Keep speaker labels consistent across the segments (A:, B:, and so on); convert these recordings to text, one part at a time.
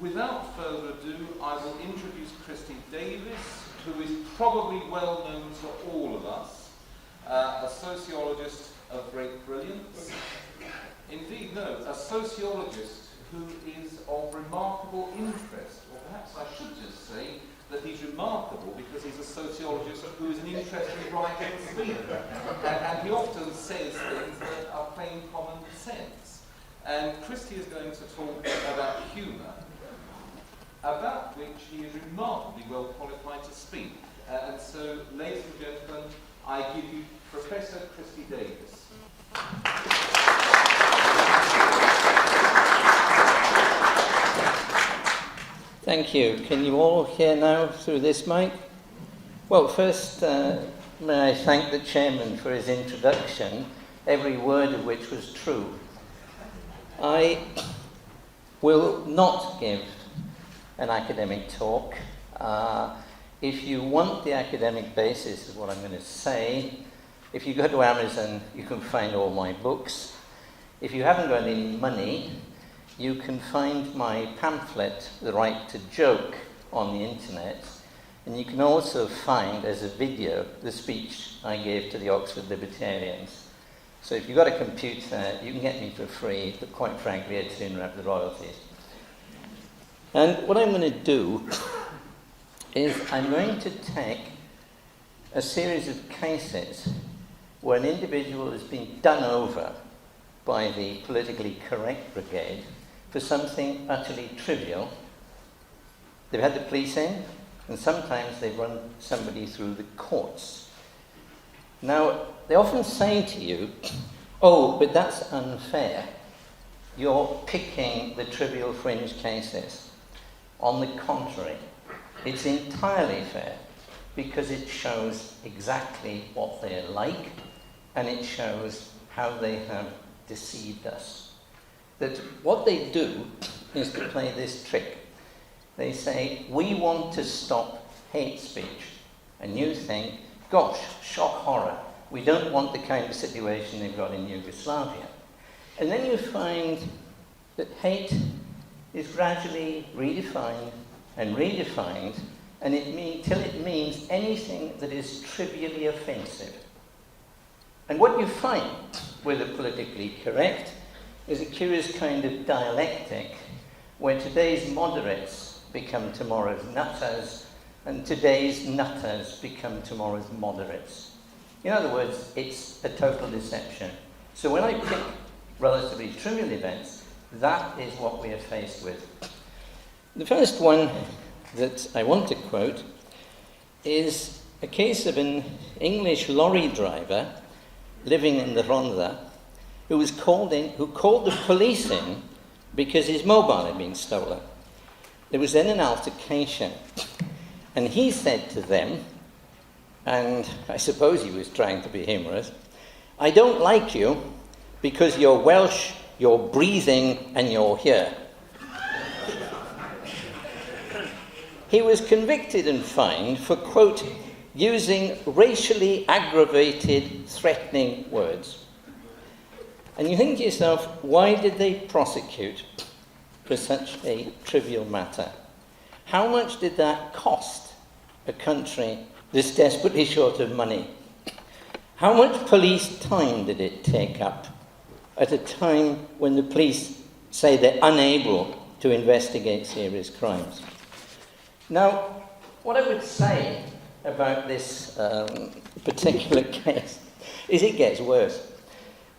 A: without further ado, I will introduce Christie Davies, who is probably well known to all of us, a sociologist of great brilliance. Indeed, no, a sociologist who is of remarkable interest, or perhaps I should just say that he's remarkable because he's a sociologist who is an interest in writing and speaking. And he often says things that are plain common sense. And Christie is going to talk about humour, about which he is remarkably well qualified to speak. And so, ladies and gentlemen, I give you Professor Christie Davies.
B: Thank you. Can you all hear now through this mic? Well, first, may I thank the chairman for his introduction, every word of which was true. I will not give an academic talk. If you want the academic basis of what I'm going to say, if you go to Amazon, you can find all my books. If you haven't got any money, you can find my pamphlet, The Right to Joke, on the internet. And you can also find, as a video, the speech I gave to the Oxford Libertarians. So if you've got a computer, you can get me for free, but quite frankly, I'd sooner have the royalties. And what I'm going to do is I'm going to take a series of cases where an individual has been done over by the politically correct brigade for something utterly trivial. They've had the police in, and sometimes they've run somebody through the courts. Now, they often say to you, oh, but that's unfair. You're picking the trivial fringe cases. On the contrary, it's entirely fair because it shows exactly what they're like, and it shows how they have deceived us. That what they do is to play this trick. They say, we want to stop hate speech. And you think, gosh, shock horror. We don't want the kind of situation they've got in Yugoslavia. And then you find that hate is gradually redefined and redefined, and till it means anything that is trivially offensive. And what you find with the politically correct is a curious kind of dialectic where today's moderates become tomorrow's nutters and today's nutters become tomorrow's moderates. In other words, it's a total deception. So when I pick relatively trivial events, that is what we are faced with. The first one that I want to quote is a case of an English lorry driver living in the Ronda who called the police in because his mobile had been stolen. There was then an altercation, and he said to them, and I suppose he was trying to be humorous, I don't like you because you're Welsh, you're breathing, and you're here. He was convicted and fined for, quote, using racially aggravated, threatening words. And you think to yourself, why did they prosecute for such a trivial matter? How much did that cost a country this desperately short of money? How much police time did it take up at a time when the police say they're unable to investigate serious crimes? Now, what I would say about this particular case is it gets worse.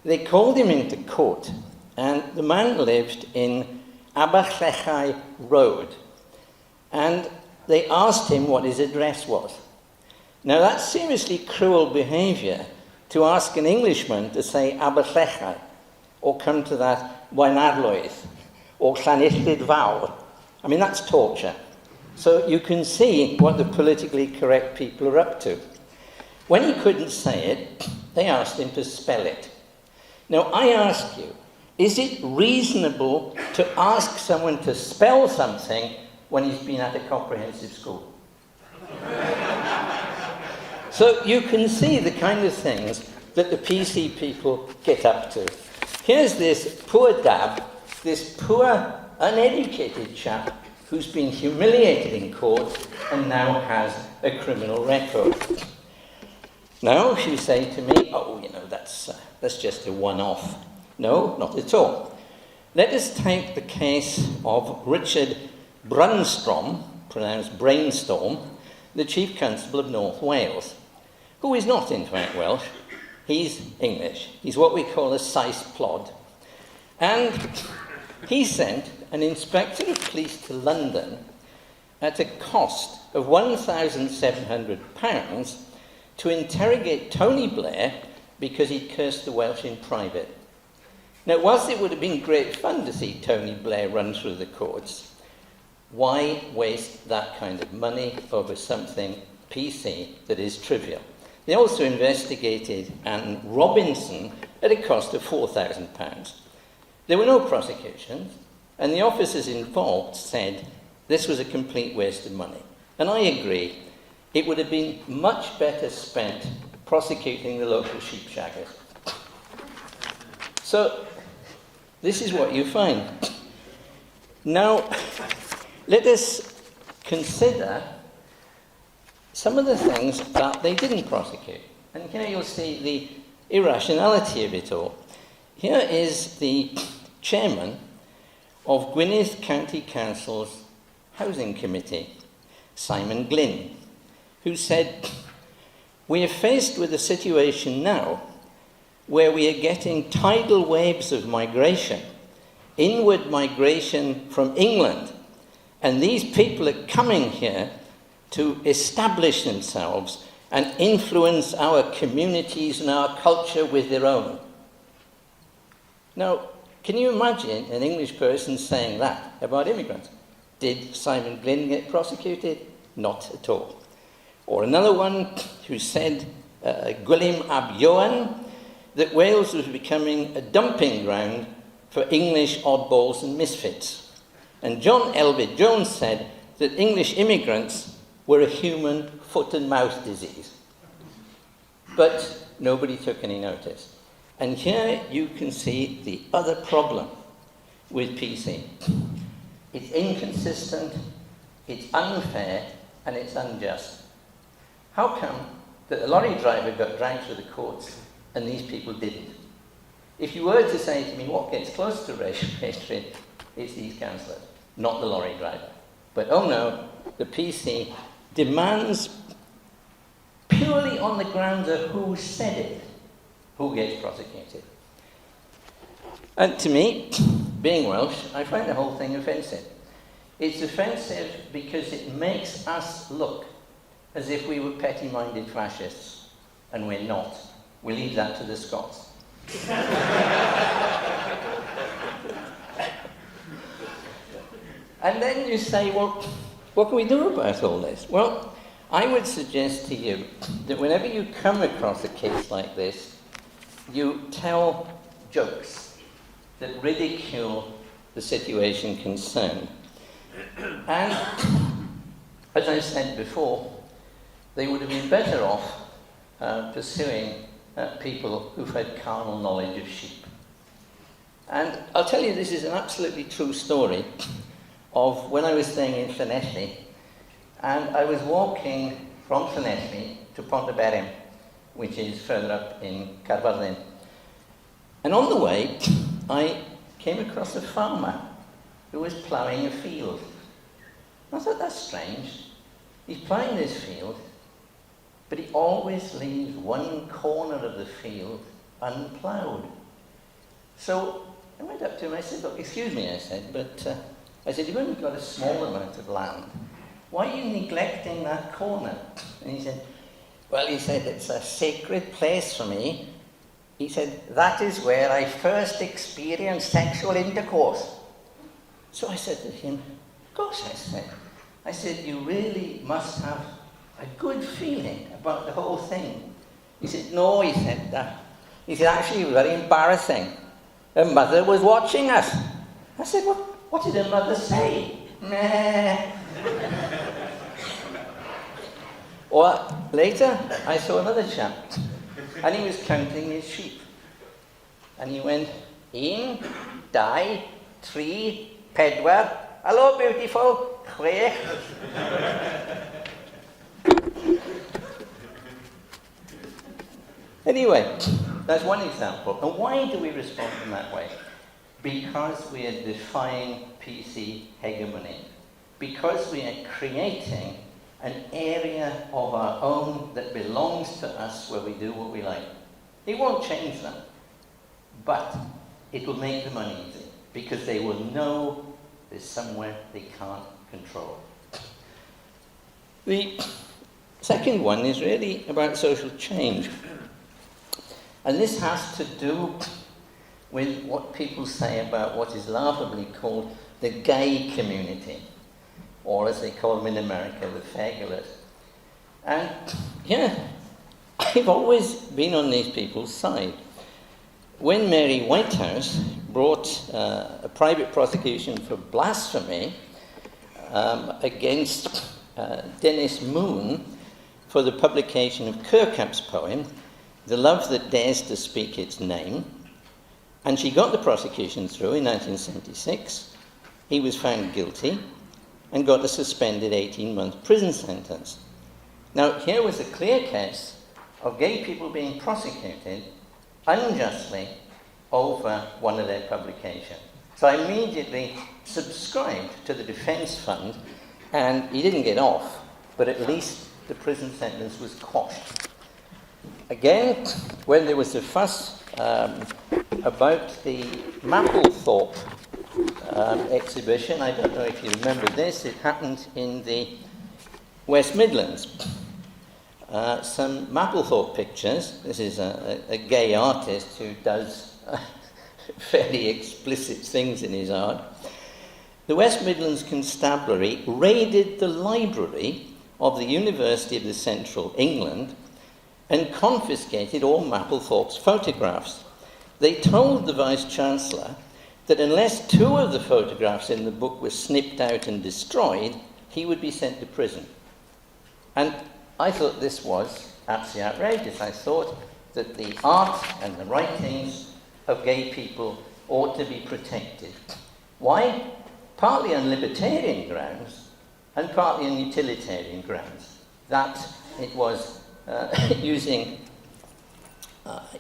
B: They called him into court, and the man lived in Aberllechai Road, and they asked him what his address was. Now, that's seriously cruel behaviour to ask an Englishman to say Aberllechai, or come to that Waenarloedd, or Llanillid Fawr. I mean, that's torture. So you can see what the politically correct people are up to. When he couldn't say it, they asked him to spell it. Now, I ask you, is it reasonable to ask someone to spell something when he's been at a comprehensive school? So you can see the kind of things that the PC people get up to. Here's this poor dab, this poor, uneducated chap who's been humiliated in court and now has a criminal record. Now, you say to me, oh, you know, that's just a one-off. No, not at all. Let us take the case of Richard Brunstrom, pronounced Brainstorm, the Chief Constable of North Wales, who is not, in fact, Welsh. He's English. He's what we call a Sais plod. And he sent an inspector of police to London at a cost of £1,700 to interrogate Tony Blair because he'd cursed the Welsh in private. Now, whilst it would have been great fun to see Tony Blair run through the courts, why waste that kind of money over something PC that is trivial? They also investigated Anne Robinson at a cost of £4,000. There were no prosecutions, and the officers involved said this was a complete waste of money. And I agree, it would have been much better spent prosecuting the local sheep shaggers. So, this is what you find. Now, let us consider some of the things that they didn't prosecute. And here you'll see the irrationality of it all. Here is the chairman of Gwynedd County Council's Housing Committee, Simon Glynn, who said, "We are faced with a situation now where we are getting tidal waves of migration, inward migration from England, and these people are coming here to establish themselves and influence our communities and our culture with their own." Now, can you imagine an English person saying that about immigrants? Did Simon Glynn get prosecuted? Not at all. Or another one who said, Gwilym ab Ioan, that Wales was becoming a dumping ground for English oddballs and misfits. And John Elvid Jones said that English immigrants were a human foot and mouth disease. But nobody took any notice. And here you can see the other problem with PC. It's inconsistent, it's unfair, and it's unjust. How come that the lorry driver got dragged through the courts and these people didn't? If you were to say to me what gets close to racial hatred, it's these councillors, not the lorry driver. But oh no, the PC demands purely on the grounds of who said it, who gets prosecuted. And to me, being Welsh, I find the whole thing offensive. It's offensive because it makes us look as if we were petty-minded fascists, and we're not. We leave that to the Scots. And then you say, well, what can we do about all this? Well, I would suggest to you that whenever you come across a case like this, you tell jokes that ridicule the situation concerned. And, as I said before, they would have been better off pursuing people who've had carnal knowledge of sheep. And I'll tell you, this is an absolutely true story of when I was staying in Llanelli, and I was walking from Llanelli to Pontyberem, which is further up in Carmarthen. And on the way, I came across a farmer who was ploughing a field. I thought, that's strange. He's ploughing this field, but he always leaves one corner of the field unploughed. So I went up to him, I said, look, excuse me, I said, but you've only got a small amount of land. Why are you neglecting that corner? And he said, well, he said, it's a sacred place for me. He said, that is where I first experienced sexual intercourse. So I said to him, gosh, I said, you really must have a good feeling about the whole thing. He said, no, he said, actually, very embarrassing. Her mother was watching us. I said, well, what did her mother say? Meh. Or later, I saw another chap, and he was counting his sheep. And he went, 1, 2, 3, 4, Hello, beautiful. Clear. Anyway, that's one example. And why do we respond in that way? Because we are defying PC hegemony. Because we are creating an area of our own that belongs to us where we do what we like. It won't change them, but it will make them uneasy because they will know there's somewhere they can't control. The second one is really about social change. And this has to do with what people say about what is laughably called the gay community, or as they call them in America, the fagulous. And yeah, I've always been on these people's side. When Mary Whitehouse brought a private prosecution for blasphemy against Dennis Moon for the publication of Kirkup's poem, The Love That Dares to Speak Its Name, and she got the prosecution through in 1976, he was found guilty and got a suspended 18-month prison sentence. Now, here was a clear case of gay people being prosecuted unjustly over one of their publications. So I immediately subscribed to the defense fund, and he didn't get off, but at least the prison sentence was quashed. Again, when there was a fuss about the Mapplethorpe exhibition, I don't know if you remember this, it happened in the West Midlands. Some Mapplethorpe pictures. This is a gay artist who does fairly explicit things in his art. The West Midlands Constabulary raided the library of the University of the Central England and confiscated all Mapplethorpe's photographs. They told the Vice-Chancellor that unless 2 of the photographs in the book were snipped out and destroyed, he would be sent to prison. And I thought this was absolutely outrageous. I thought that the art and the writings of gay people ought to be protected. Why? Partly on libertarian grounds and partly on utilitarian grounds. That it was using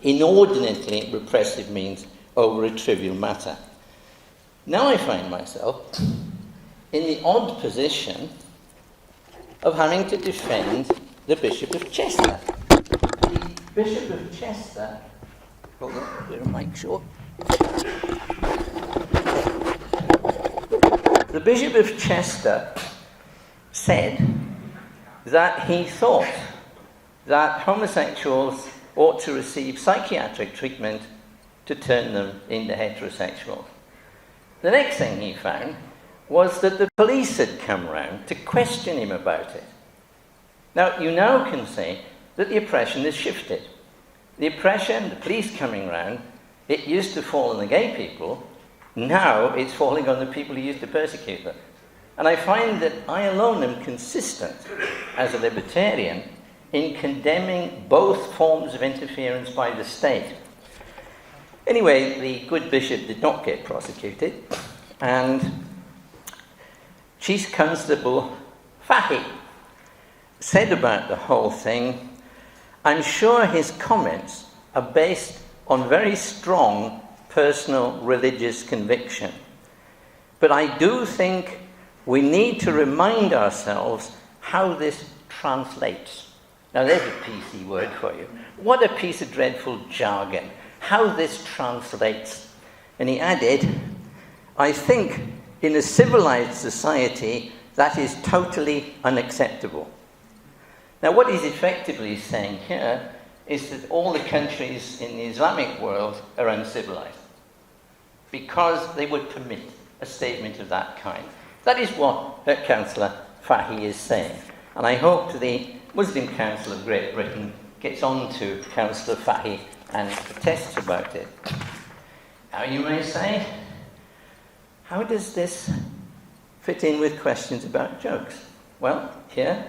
B: inordinately repressive means over a trivial matter. Now I find myself in the odd position of having to defend the Bishop of Chester. The Bishop of Chester, hold on, get a mic short. The Bishop of Chester said that he thought that homosexuals ought to receive psychiatric treatment to turn them into heterosexuals. The next thing he found was that the police had come round to question him about it. Now, you now can say that the oppression has shifted. The oppression, the police coming round, it used to fall on the gay people, now it's falling on the people who used to persecute them. And I find that I alone am consistent as a libertarian in condemning both forms of interference by the state. Anyway, the good bishop did not get prosecuted, and Chief Constable Fahy said about the whole thing, I'm sure his comments are based on very strong personal religious conviction. But I do think we need to remind ourselves how this translates. Now there's a PC word for you. What a piece of dreadful jargon. How this translates. And he added, I think in a civilized society that is totally unacceptable. Now what he's effectively saying here is that all the countries in the Islamic world are uncivilized because they would permit a statement of that kind. That is what Councillor Fahy is saying. And I hope the Muslim Council of Great Britain gets on to Councillor Fahy and protests about it. Now you may say, how does this fit in with questions about jokes? Well, here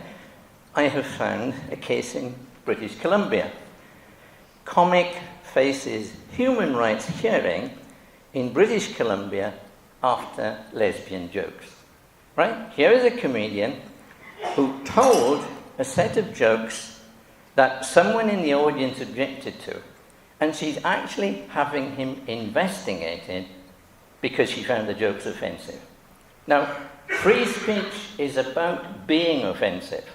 B: I have found a case in British Columbia. Comic faces human rights hearing in British Columbia after lesbian jokes. Right? Here is a comedian who told a set of jokes that someone in the audience objected to, and she's actually having him investigated because she found the jokes offensive. Now, free speech is about being offensive.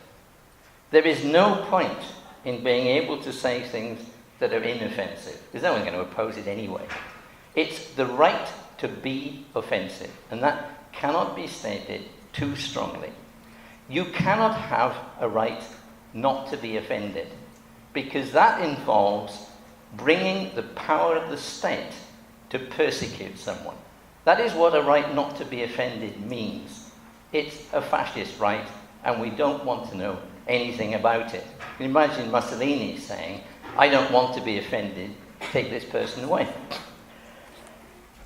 B: There is no point in being able to say things that are inoffensive, because no one's going to oppose it anyway. It's the right to be offensive, and that cannot be stated too strongly. You cannot have a right not to be offended, because that involves bringing the power of the state to persecute someone. That is what a right not to be offended means. It's a fascist right, and we don't want to know anything about it. You can imagine Mussolini saying, I don't want to be offended, take this person away.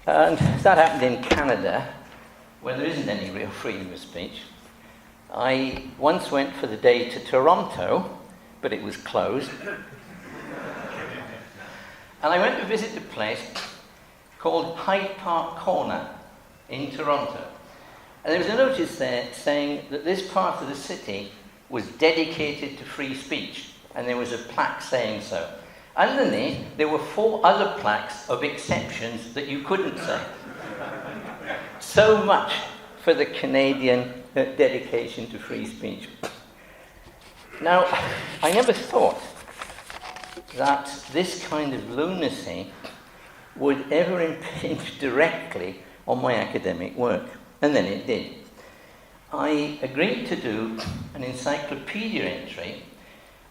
B: And that happened in Canada, where there isn't any real freedom of speech. I once went for the day to Toronto, but it was closed. And I went to visit a place called Hyde Park Corner in Toronto. And there was a notice there saying that this part of the city was dedicated to free speech, and there was a plaque saying so. Underneath, there were 4 other plaques of exceptions that you couldn't say. So much for the Canadian dedication to free speech. Now, I never thought that this kind of lunacy would ever impinge directly on my academic work, and then it did. I agreed to do an encyclopedia entry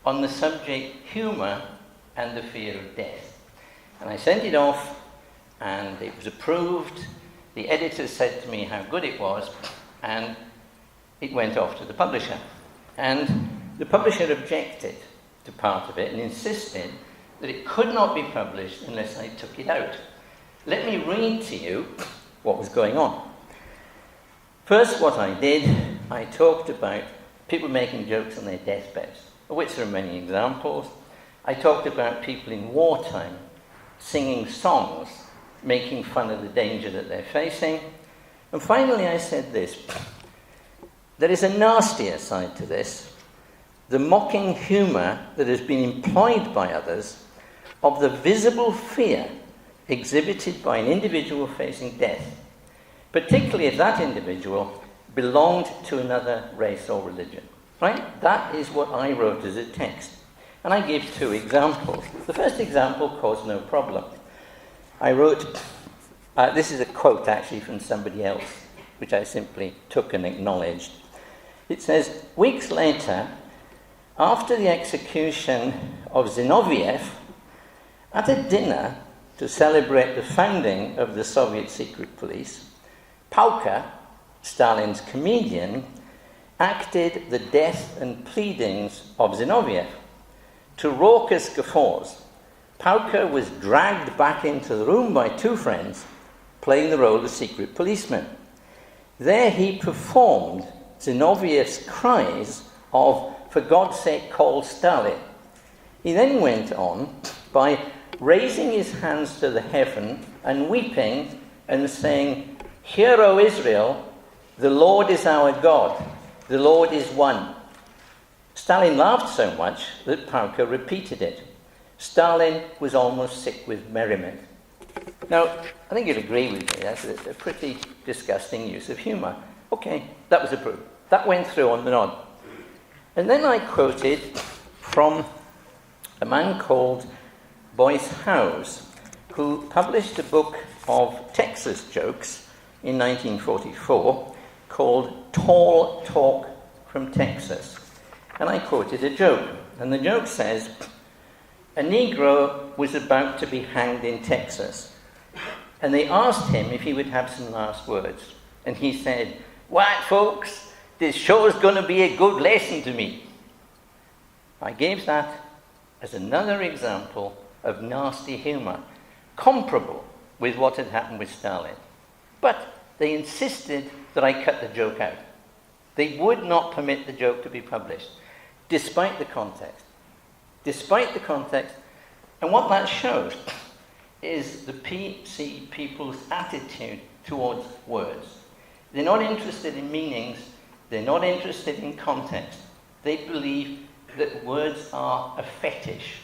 B: on the subject humour and the fear of death. And I sent it off, and it was approved. The editor said to me how good it was, and it went off to the publisher. And the publisher objected to part of it and insisted that it could not be published unless I took it out. Let me read to you what was going on. First, what I did, I talked about people making jokes on their deathbeds, of which there are many examples. I talked about people in wartime singing songs, making fun of the danger that they're facing. And finally, I said this: there is a nastier side to this, the mocking humour that has been employed by others of the visible fear exhibited by an individual facing death, particularly if that individual belonged to another race or religion. Right? That is what I wrote as a text. And I give 2 examples. The first example caused no problem. I wrote, this is a quote actually from somebody else, which I simply took and acknowledged. It says, weeks later, after the execution of Zinoviev, at a dinner to celebrate the founding of the Soviet secret police, Pauka, Stalin's comedian, acted the death and pleadings of Zinoviev. To raucous guffaws, Pauka was dragged back into the room by 2 friends, playing the role of secret policeman. There he performed Zinoviev's cries of, "For God's sake, call Stalin." He then went on by raising his hands to the heaven and weeping and saying, "Hear, O Israel, the Lord is our God, the Lord is one." Stalin laughed so much that Pauka repeated it. Stalin was almost sick with merriment. Now, I think you'll agree with me, that's a pretty disgusting use of humour. Okay, that was approved. That went through on the nod. And then I quoted from a man called Boyce Howes, who published a book of Texas jokes in 1944 called Tall Talk from Texas. And I quoted a joke. And the joke says, a Negro was about to be hanged in Texas. And they asked him if he would have some last words. And he said, "White folks, this sure is going to be a good lesson to me." I gave that as another example of nasty humour, comparable with what had happened with Stalin. But they insisted that I cut the joke out. They would not permit the joke to be published, despite the context. Despite the context. And what that shows is the PC people's attitude towards words. They're not interested in meanings. They're not interested in context. They believe that words are a fetish.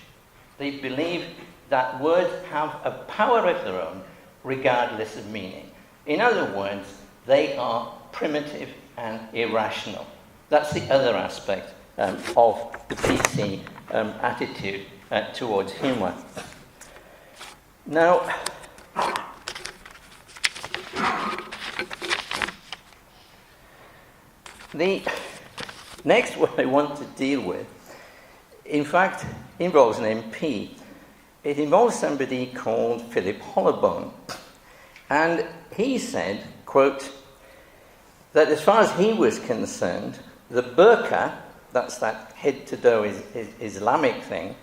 B: They believe that words have a power of their own, regardless of meaning. In other words, they are primitive and irrational. That's the other aspect of the PC attitude towards humour. Now, the next one I want to deal with, in fact, involves an MP. It involves somebody called Philip Hollowbone. And he said, quote, that as far as he was concerned, the burqa, that's that head-to-toe Islamic thing,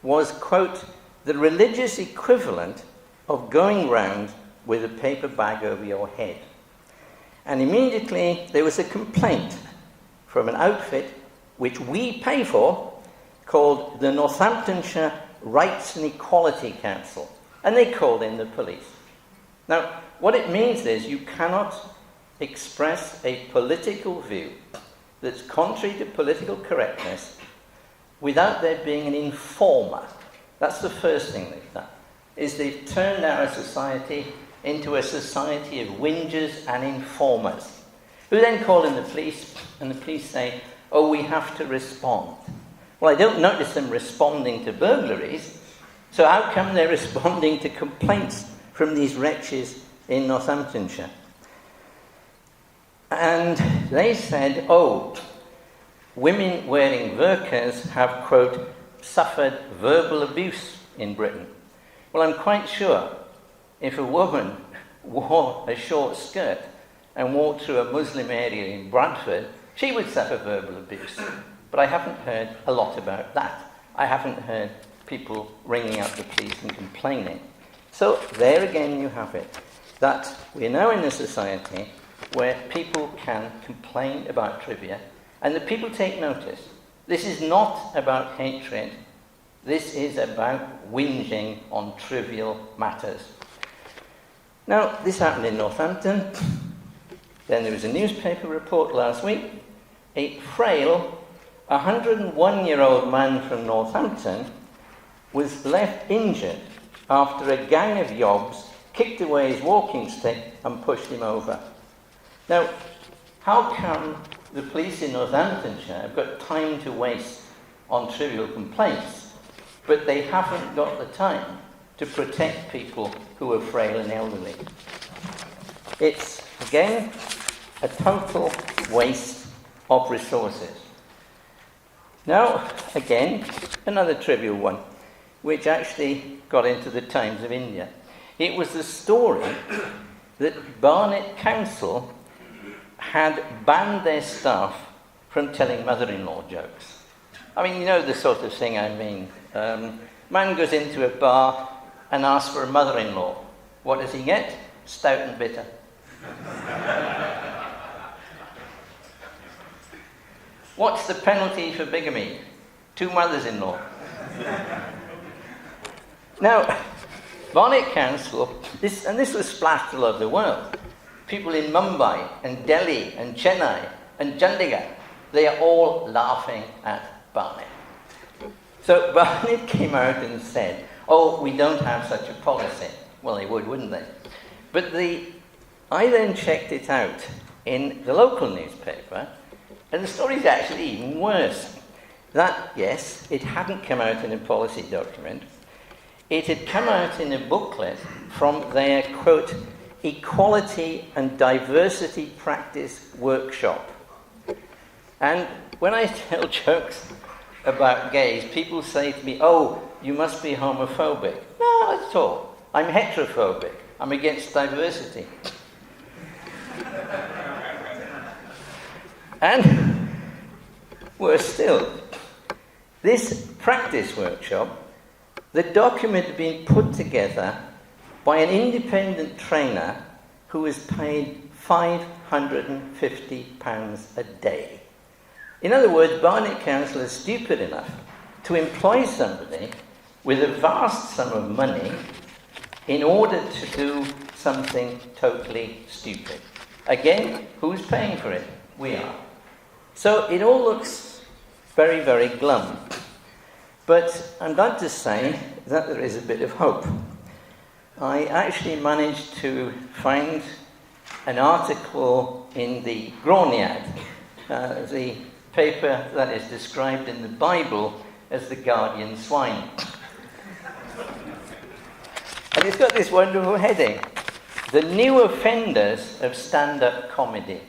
B: was, quote, the religious equivalent of going round with a paper bag over your head. And immediately there was a complaint from an outfit which we pay for called the Northamptonshire Rights and Equality Council. And they called in the police. Now, what it means is you cannot express a political view that's contrary to political correctness without there being an informer. That's the first thing they've done, is they've turned our society into a society of whingers and informers, who then call in the police, and the police say, oh, we have to respond. Well, I don't notice them responding to burglaries, so how come they're responding to complaints from these wretches in Northamptonshire? And they said, oh, women wearing burqas have, quote, suffered verbal abuse in Britain. Well, I'm quite sure if a woman wore a short skirt and walked through a Muslim area in Bradford, she would suffer verbal abuse. But I haven't heard a lot about that. I haven't heard people ringing up the police and complaining. So there again you have it, that we're now in a society where people can complain about trivia, and the people take notice. This is not about hatred. This is about whinging on trivial matters. Now, this happened in Northampton. Then there was a newspaper report last week. A frail 101-year-old man from Northampton was left injured after a gang of yobs kicked away his walking stick and pushed him over. Now, how come the police in Northamptonshire have got time to waste on trivial complaints, but they haven't got the time to protect people who are frail and elderly? It's, again, a total waste of resources. Now, again, another trivial one, which actually got into the Times of India. It was the story that Barnet Council had banned their staff from telling mother-in-law jokes. I mean, you know the sort of thing I mean. Man goes into a bar and asks for a mother-in-law. What does he get? Stout and bitter. What's the penalty for bigamy? 2 mothers-in-law. Now, Barnet Council, this was splashed all over the world. People in Mumbai and Delhi and Chennai and Chandigarh, they are all laughing at Barnet. So Barnet came out and said, oh, we don't have such a policy. Well, they would, wouldn't they? But I then checked it out in the local newspaper, and the story's actually even worse. That, yes, it hadn't come out in a policy document. It had come out in a booklet from their, quote, Equality and Diversity Practice Workshop. And when I tell jokes about gays, people say to me, oh, you must be homophobic. No, not at all. I'm heterophobic. I'm against diversity. And worse still, this practice workshop, the document had been put together by an independent trainer who was paid £550 a day. In other words, Barnet Council is stupid enough to employ somebody with a vast sum of money in order to do something totally stupid. Again, who's paying for it? We are. So it all looks very, very glum. But I'm glad to say that there is a bit of hope. I actually managed to find an article in the Groniad, the paper that is described in the Bible as the guardian swine. And it's got this wonderful heading, The New Offenders of Stand-Up Comedy.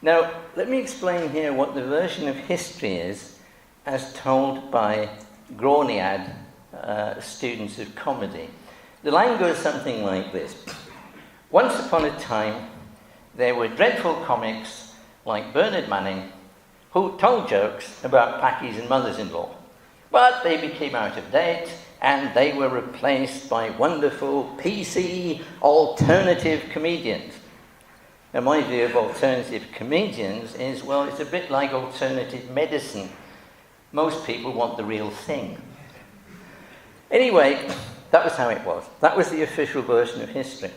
B: Now, let me explain here what the version of history is as told by Groniad students of comedy. The line goes something like this. Once upon a time, there were dreadful comics like Bernard Manning who told jokes about packies and mothers-in-law. But they became out of date and they were replaced by wonderful PC alternative comedians. Now, my view of alternative comedians is, well, it's a bit like alternative medicine. Most people want the real thing. Anyway, that was how it was. That was the official version of history.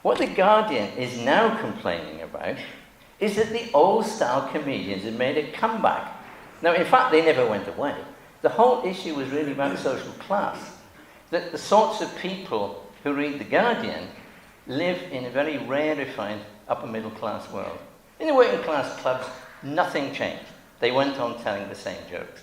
B: What The Guardian is now complaining about is that the old-style comedians have made a comeback. Now, in fact, they never went away. The whole issue was really about social class. That the sorts of people who read The Guardian live in a very rarefied upper-middle-class world. In the working-class clubs, nothing changed. They went on telling the same jokes.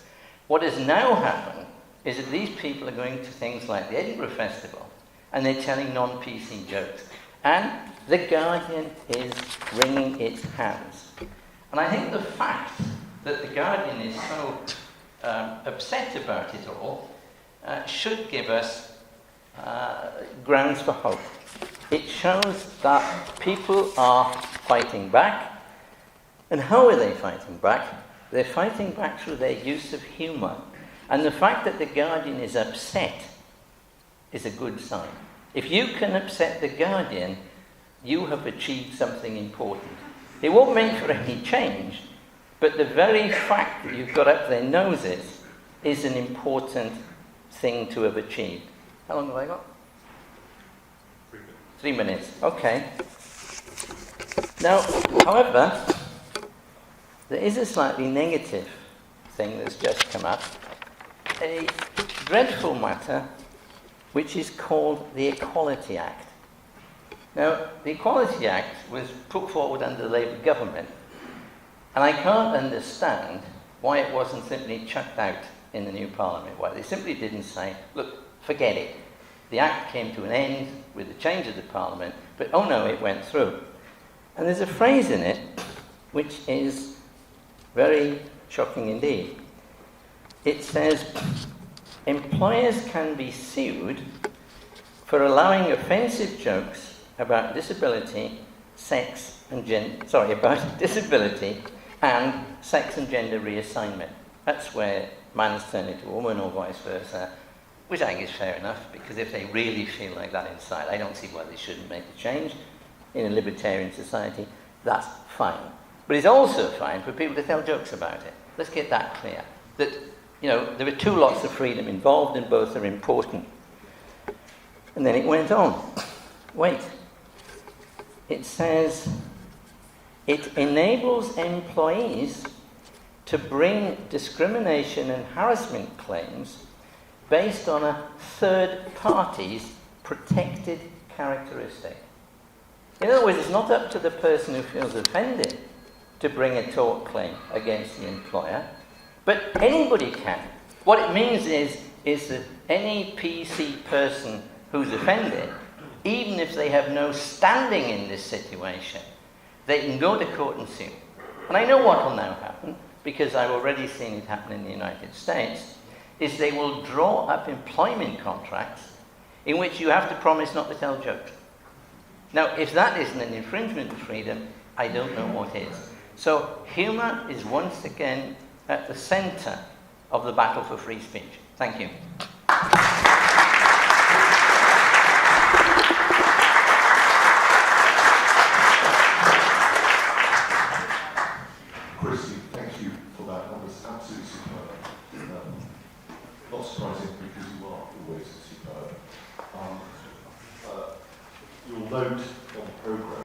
B: What has now happened is that these people are going to things like the Edinburgh Festival and they're telling non-PC jokes. And The Guardian is wringing its hands. And I think the fact that The Guardian is so upset about it all should give us grounds for hope. It shows that people are fighting back. And how are they fighting back? They're fighting back through their use of humour. And the fact that The Guardian is upset is a good sign. If you can upset The Guardian, you have achieved something important. It won't make for any change, but the very fact that you've got up their noses is an important thing to have achieved. How long have I got? 3 minutes. 3 minutes, okay. Now, however, there is a slightly negative thing that's just come up. A dreadful matter which is called the Equality Act. Now, the Equality Act was put forward under the Labour government, and I can't understand why it wasn't simply chucked out in the new Parliament. Why they simply didn't say, look, forget it. The Act came to an end with the change of the Parliament, but oh no, it went through. And there's a phrase in it which is very shocking indeed. It says, employers can be sued for allowing offensive jokes about disability, about disability and sex and gender reassignment. That's where man's turned into a woman or vice versa, which I think is fair enough, because if they really feel like that inside, I don't see why they shouldn't make the change. In a libertarian society, that's fine. But it's also fine for people to tell jokes about it. Let's get that clear. That, you know, there are two lots of freedom involved and both are important. And then it went on. Wait. It says, it enables employees to bring discrimination and harassment claims based on a third party's protected characteristic. In other words, it's not up to the person who feels offended to bring a tort claim against the employer, but anybody can. What it means is that any PC person who's offended, even if they have no standing in this situation, they can go to court and sue. And I know what will now happen, because I've already seen it happen in the United States, is they will draw up employment contracts in which you have to promise not to tell jokes. Now, if that isn't an infringement of freedom, I don't know what is. So, humour is once again at the centre of the battle for free speech. Thank you.
C: Christie, thank you for that. That was absolutely superb. Not surprising because you are always superb. You'll note on the programme